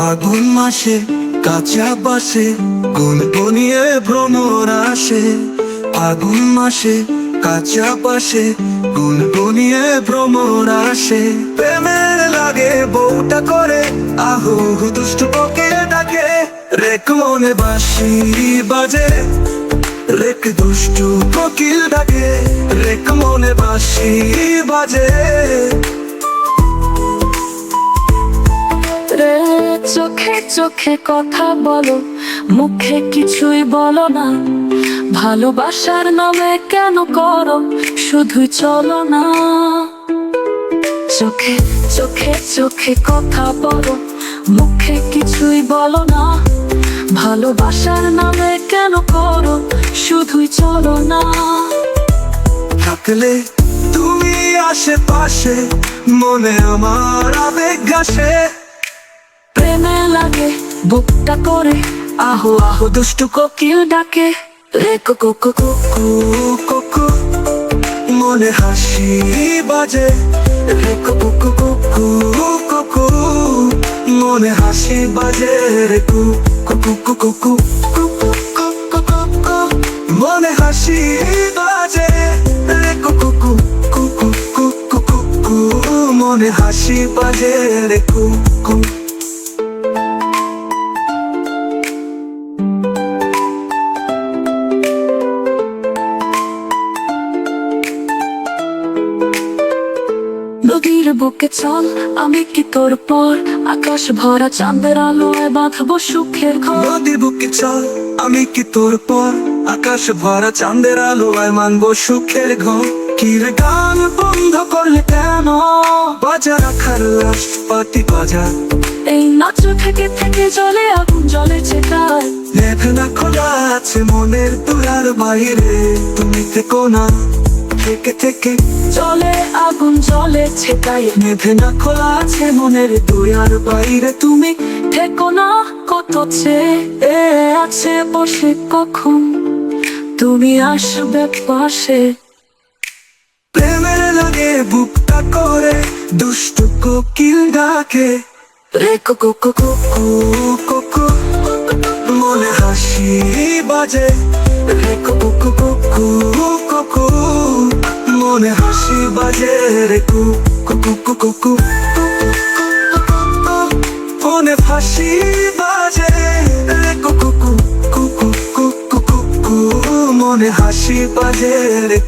ফাগুন মাসে কাঁচা বাসে গুনগুনিয়ে ভ্রমর আসে। ফাগুন মাসে কাঁচা বাসে গুনগুনিয়ে ভ্রমর আসে। প্রেমের লাগে বউটা করে আহু দুষ্ট কোকিল ডাকে। রেক মনে বাঁশি বাজে, রেক দুষ্টু কোকিল ডাকে। রেক মনে বাঁশি বাজে। রে চোখে চোখে কথা বলো, মুখে কিছুই বলো না। ভালোবাসার নামে কেন করো শুধুই চলো না। চোখে চোখে চোখে কথা বলো, মুখে কিছুই বলো না। ভালোবাসার নামে কেন করো শুধুই চলো না। থাকলে তুমি আশেপাশে মনে আমার আবেগ আসে। প্রেমে লাগে বুকটা করে আহো আহো দুষ্টু কোকিল ডাকে। রে কুকু কুকু কুকু মনে হাসি বাজে। রে কুকু কুকু কুকু মনে হাসি বাজে। রে কুকু কুকু কুকু মনে হাসি বাজে। রে কুকু কুকু কুকু মনে হাসি বাজে। রে কুকু নদীর বুকে চল আমি কি তোর পর, আকাশ ভরা চাঁদের আলোয় বাঁধবো সুখের ঘর। নদীর বুকে চল আমি কি তোর পর, আকাশ ভরা চাঁদের আলোয় মানবো সুখের ঘর। কিরে গান বন্ধ করলে কেন, বাজা রাখার লাস্ট পাতি বাজা। এই নাচ থেকে থেকে জলে আগুন জলে চেতায়। নেভে না খোলা আছে মনের দুয়ার বাইরে, তুমি থেকো না থেকে থেকে। জলে আগুন জলে ছেটায়, নেভে না খোলা আছে মনের দুয়ার বাইরে, তুমি থেকো না কত চেয়ে আছে বসে কখন তুমি আসবে পাশে। প্রেমের লাগে বুকটা করে দুষ্টু কোকিল ডাকে। রে কুকু কুকু কুকু মনে হাসি বাজে। রে কুকু কুকু কুকু মনে হাসি বাজে। রে কুকু কুকু মনে হাসি বাজে। রে কুকু কুকু কুকু মনে হাসি বাজে। রে